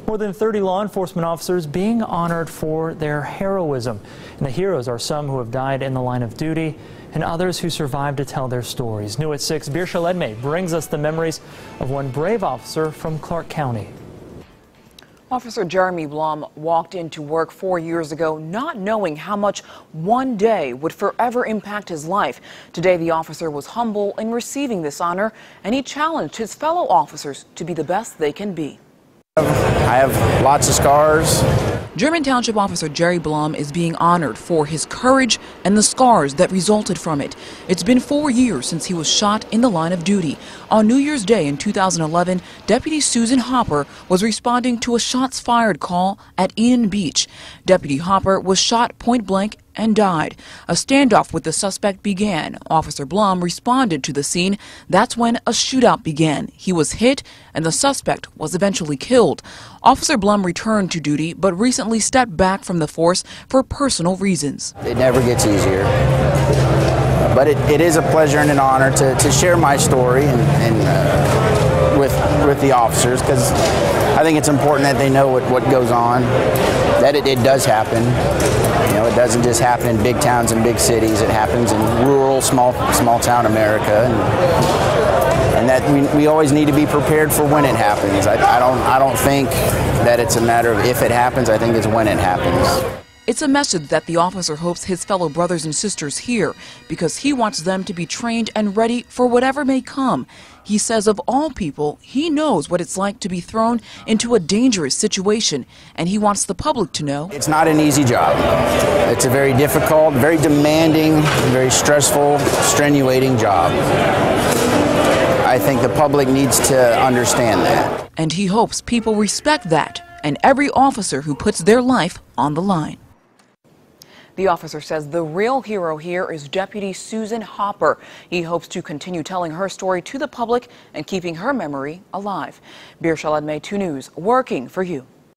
More than 30 law enforcement officers being honored for their heroism. And the heroes are some who have died in the line of duty and others who survived to tell their stories. New at 6, Birsha Ledme brings us the memories of one brave officer from Clark County. Officer Jeremy Blum walked into work 4 years ago not knowing how much one day would forever impact his life. Today, the officer was humble in receiving this honor, and he challenged his fellow officers to be the best they can be. I have lots of scars. German Township Officer Jerry Blum is being honored for his courage and the scars that resulted from it. It's been 4 years since he was shot in the line of duty. On New Year's Day in 2011, Deputy Susan Hopper was responding to a shots fired call at Eden Beach. Deputy Hopper was shot point blank and died. A standoff with the suspect began. Officer Blum responded to the scene. That's when a shootout began. He was hit and the suspect was eventually killed. Officer Blum returned to duty but recently stepped back from the force for personal reasons. It never gets easier, but it is a pleasure and an honor to share my story with the officers, because I think it's important that they know what goes on, that it does happen. You know, it doesn't just happen in big towns and big cities. It happens in rural, small town America, and that we always need to be prepared for when it happens. I don't think that it's a matter of if it happens. I think it's when it happens. It's a message that the officer hopes his fellow brothers and sisters hear, because he wants them to be trained and ready for whatever may come. He says of all people, he knows what it's like to be thrown into a dangerous situation, and he wants the public to know. It's not an easy job. It's a very difficult, very demanding, very stressful, strenuating job. I think the public needs to understand that. And he hopes people respect that, and every officer who puts their life on the line. The officer says the real hero here is Deputy Susan Hopper. He hopes to continue telling her story to the public and keeping her memory alive. Birsha Ledme, 2 News, working for you.